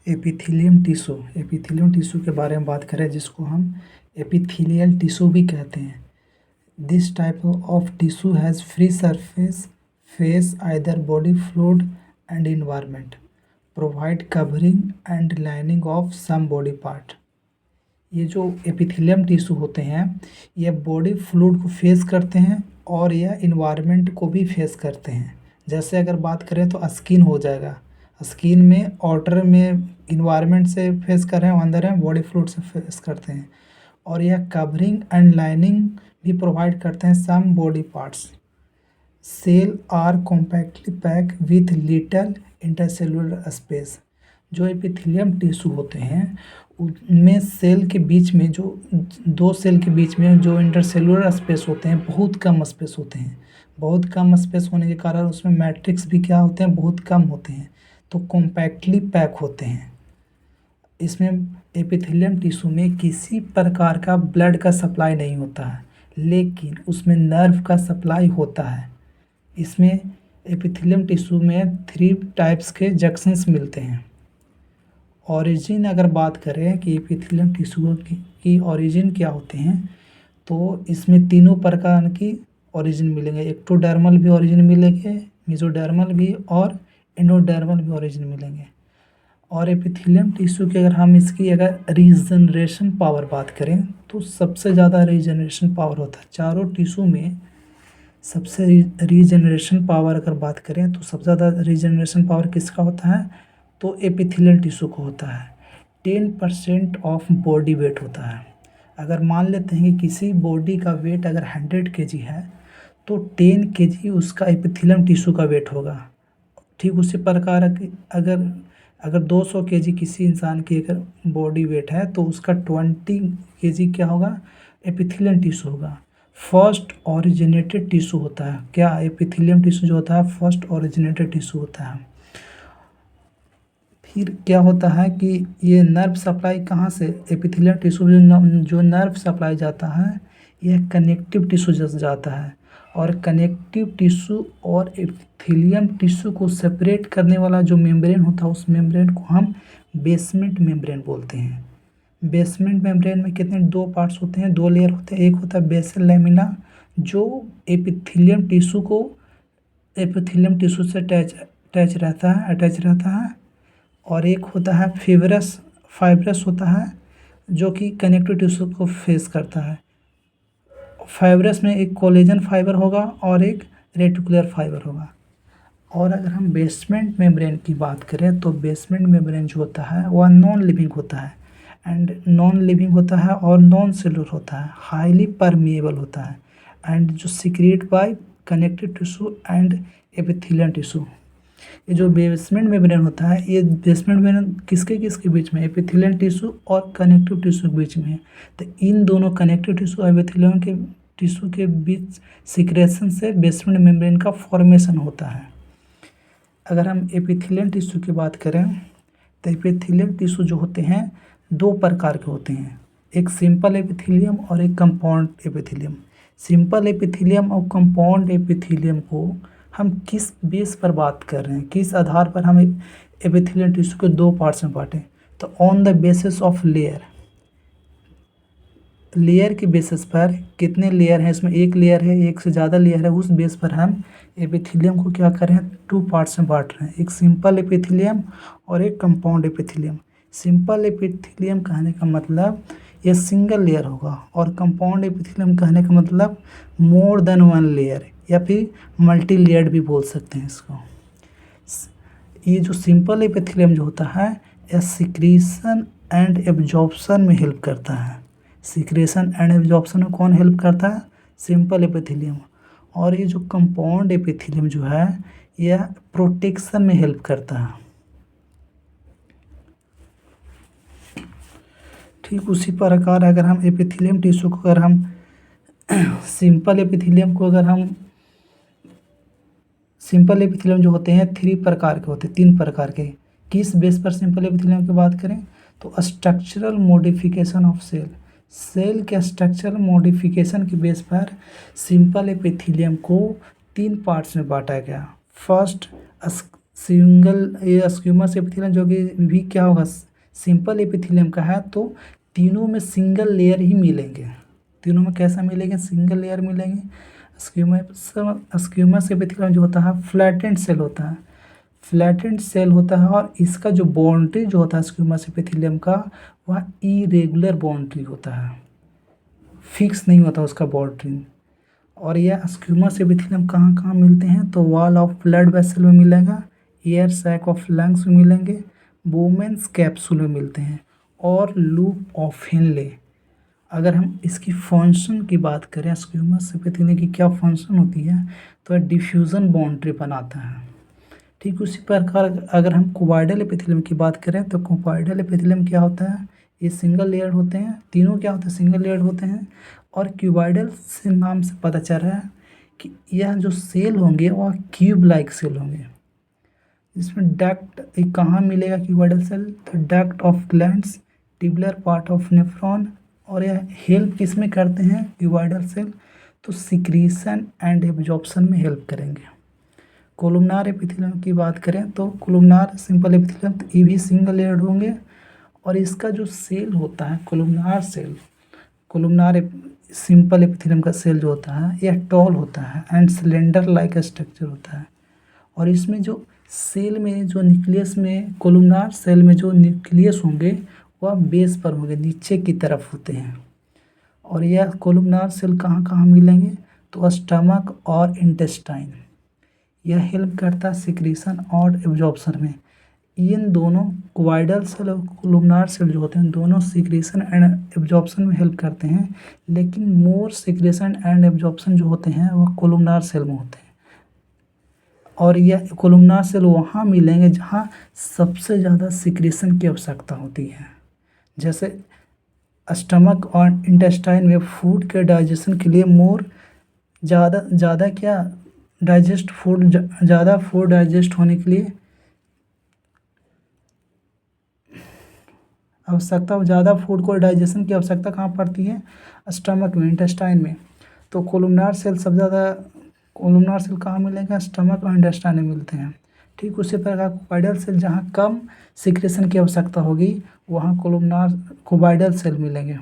Epithelium tissue के बारे में बात करें जिसको हम एपिथेलियल टिश्यू भी कहते हैं। This type of tissue has free surface face either body fluid and environment provide covering and lining of some body part. ये जो एपिथेलियम टिश्यू होते हैं ये बॉडी फ्लूइड को फेस करते हैं और यह इन्वायरमेंट को भी फेस करते हैं। जैसे अगर बात करें तो स्किन हो जाएगा, स्किन में आउटर में इन्वायरमेंट से फेस कर रहे हैं, अंदर हैं बॉडी फ्लूइड से फेस करते हैं। और यह कवरिंग एंड लाइनिंग भी प्रोवाइड करते हैं some body parts. Cell are compactly packed with little intercellular space. जो एपिथेलियम टिश्यू होते हैं उनमें सेल के बीच में जो दो सेल के बीच में जो इंटरसेलुलर स्पेस होते हैं बहुत कम स्पेस होते हैं। बहुत कम स्पेस होने के कारण उसमें मैट्रिक्स भी क्या होते हैं, बहुत कम होते हैं, तो कॉम्पैक्टली पैक होते हैं। इसमें एपिथेलियम टिश्यू में किसी प्रकार का ब्लड का सप्लाई नहीं होता है, लेकिन उसमें नर्व का सप्लाई होता है। इसमें एपिथेलियम टिश्यू में 3 टाइप्स के जंक्शंस मिलते हैं। ओरिजिन अगर बात करें कि एपिथेलियम टिश्यू की ओरिजिन क्या होते हैं, तो इसमें तीनों प्रकार की ओरिजिन मिलेंगे। एक्टोडर्मल भी ओरिजिन मिलेंगे, मेसोडर्मल भी और एंडोडर्मल भी ओरिजिन मिलेंगे। और एपिथेलियम टिश्यू की अगर रीजनरेशन पावर बात करें तो सबसे ज़्यादा रीजनरेशन पावर होता है चारों टिश्यू में। सबसे रीजनरेशन पावर अगर बात करें तो सबसे ज़्यादा रीजनरेशन पावर किसका होता है, तो एपिथेलियल टिश्यू को होता है। 10% ऑफ बॉडी वेट होता है। अगर मान लेते हैं कि किसी बॉडी का वेट अगर 100 kg है तो 10 kg उसका एपिथेलियम टिश्यू का वेट होगा। ठीक उसी प्रकार अगर 200 kg किसी इंसान की अगर बॉडी वेट है तो उसका 20 kg क्या होगा, एपिथेलियम टिश्यू होगा। फर्स्ट ओरिजिनेटेड टिश्यू होता है क्या, एपिथेलियम टिश्यू जो होता है फर्स्ट ओरिजिनेटेड टिश्यू होता है। फिर क्या होता है कि ये नर्व सप्लाई कहाँ से, एपिथेलियम टिश्यू जो नर्व सप्लाई जाता है यह कनेक्टिव टिश्यू जैसे जाता है। और कनेक्टिव टिश्यू और एपिथेलियम टिश्यू को सेपरेट करने वाला जो मेम्ब्रेन होता है उस मेम्ब्रेन को हम बेसमेंट मेम्ब्रेन बोलते हैं। बेसमेंट मेम्ब्रेन में कितने 2 पार्ट्स होते हैं, 2 लेयर होते हैं। एक होता है बेसल लैमिना जो एपिथेलियम टिश्यू से अटैच रहता है। और एक होता है फाइब्रस होता है जो कि कनेक्टिव टिश्यू को फेस करता है। फाइब्रस में एक कोलेजन फाइबर होगा और एक रेटिकुलर फाइबर होगा। और अगर हम बेसमेंट मेम्ब्रेन की बात करें तो बेसमेंट मेम्ब्रेन जो होता है वह नॉन लिविंग होता है और नॉन सेलुलर होता है, हाईली परमिएबल होता है एंड जो secret bye connective tissue and epithelium tissue. ये जो बेसमेंट मेम्ब्रेन होता है ये बेसमेंट मेम्ब्रेन किसके बीच में, एपिथेलियम टिश्यू और कनेक्टिव टिश्यू के बीच में है। तो इन दोनों कनेक्टिव टिश्यू और एपिथेलियम के टिश्यू के बीच सिक्रेशन से बेसमेंट मेम्ब्रेन का फॉर्मेशन होता है। अगर हम एपिथेलियम टिश्यू की बात करें तो एपिथेलियम टिश्यू जो होते हैं 2 प्रकार के होते हैं, एक सिंपल एपिथेलियम और एक कंपाउंड एपिथेलियम। सिंपल एपिथेलियम और कंपाउंड एपिथेलियम को हम किस बेस पर बात कर रहे हैं, किस आधार पर हम एपिथेलियम टिश्यू को 2 पार्ट्स में बांटें, तो on the basis of layer के बेसिस पर कितने लेयर हैं, इसमें एक लेयर है, एक से ज़्यादा लेयर है, उस बेस पर हम एपिथेलियम को क्या कर रहे हैं 2 पार्ट्स में बांट रहे हैं, एक सिंपल एपिथेलियम और एक कंपाउंड एपिथेलियम। सिंपल एपिथेलियम कहने का मतलब ये सिंगल लेयर होगा और कंपाउंड एपिथेलियम कहने का मतलब मोर देन 1 लेयर या फिर मल्टी लेयर्ड भी बोल सकते हैं इसको। ये जो सिंपल एपिथेलियम जो होता है यह सिक्रीशन एंड एब्जॉर्प्शन में हेल्प करता है। सिक्रेशन एंड एब्जॉर्प्शन में कौन हेल्प करता है, सिंपल एपिथेलियम। और ये जो कंपाउंड एपिथेलियम जो है यह प्रोटेक्शन में हेल्प करता है। ठीक उसी प्रकार अगर हम एपिथेलियम टिश्यू को अगर हम सिंपल एपिथेलियम जो होते हैं 3 प्रकार के होते हैं, 3 प्रकार के। किस बेस पर सिंपल एपिथेलियम की बात करें तो स्ट्रक्चरल मॉडिफिकेशन ऑफ सेल के स्ट्रक्चरल मॉडिफिकेशन के बेस पर सिंपल एपिथेलियम को 3 पार्ट्स में बांटा गया। फर्स्ट सिंगल ये स्क्यूमस एपिथेलियम जो कि भी क्या होगा, सिंपल एपिथेलियम का है, तो तीनों में सिंगल लेयर ही मिलेंगे। तीनों में कैसा मिलेंगे, सिंगल लेयर मिलेंगे। स्क्यूमस एपिथेलियम जो होता है फ्लैटेंड सेल होता है, फ्लैटेंड सेल होता है, और इसका जो बाउंड्री जो होता है स्क्यूमस एपिथेलियम का, वह इरेगुलर बाउंड्री होता है, फिक्स नहीं होता उसका बाउंड्री। और यह स्क्यूमस एपिथेलियम कहाँ कहाँ मिलते हैं, तो वॉल ऑफ ब्लड वेसल में मिलेगा, एयर सैक ऑफ लंग्स में मिलेंगे, बोमेन्स कैप्सूल में मिलते हैं, और लूप ऑफ हेनले। अगर हम इसकी फंक्शन की बात करें, स्क्यूमस एपिथेलियम की क्या फंक्शन होती है, तो डिफ्यूज़न बाउंड्री बनाता है। ठीक उसी प्रकार अगर हम क्यूबॉइडल एपिथेलियम की बात करें, तो क्यूबॉइडल एपिथेलियम क्या होता है, ये सिंगल लेयर होते हैं, तीनों क्या होते हैं, सिंगल लेयर होते हैं। और क्यूबॉइडल से नाम से पता चल रहा है कि यह जो सेल होंगे वह क्यूब लाइक सेल होंगे। इसमें डक्ट कहाँ मिलेगा क्यूबॉइडल सेल, तो duct of glands, tubular part of nephron. और यह हेल्प किस में करते हैं क्यूबॉइडल सेल, तो सिक्रीशन एंड एब्जॉर्प्शन में हेल्प करेंगे। कोलुमनार एपिथेलियम की बात करें, तो कोलुमनार सिंपल एपिथेलियम, तो ये भी सिंगल लेयर्ड होंगे। और इसका जो सेल होता है columnar cell, columnar simple epithelium का सेल जो होता है यह टॉल होता है एंड सिलेंडर लाइक स्ट्रक्चर होता है। और इसमें जो सेल में जो न्यूक्लियस में, कोलुमनार सेल में जो न्यूक्लियस होंगे वह बेस पर होंगे, नीचे की तरफ होते हैं। और यह कोलुमनार सेल कहाँ कहाँ मिलेंगे, तो स्टमक और इंटेस्टाइन। यह हेल्प करता है सिक्रीशन और एब्जॉर्प्शन में। इन दोनों क्यूबॉइडल सेल और कोलुमनार सेल जो होते हैं दोनों सिक्रीशन एंड एब्जॉर्प्शन में हेल्प करते हैं, लेकिन मोर सिक्रीशन एंड एब्जॉर्प्शन जो होते हैं वह कोलुमनार सेल में होते हैं। और यह कोलुमनार सेल वहाँ मिलेंगे जहाँ सबसे ज़्यादा सिक्रीशन की आवश्यकता होती है, जैसे स्टमक और इंटेस्टाइन में फूड के डाइजेशन के लिए मोर ज़्यादा क्या डाइजेस्ट फूड, ज़्यादा फूड डाइजेस्ट होने के लिए आवश्यकता, ज़्यादा फूड को डाइजेशन की आवश्यकता कहाँ पड़ती है, स्टमक में, इंटेस्टाइन में। तो कोलुमनार सेल सबसे ज़्यादा, कोलुमनार सेल कहाँ मिलेगा, स्टमक और इंटेस्टाइन में मिलते हैं। ठीक उसी प्रकार क्यूबॉइडल सेल जहाँ कम सिक्रेशन की आवश्यकता होगी वहाँ क्यूबॉइडल सेल मिलेंगे।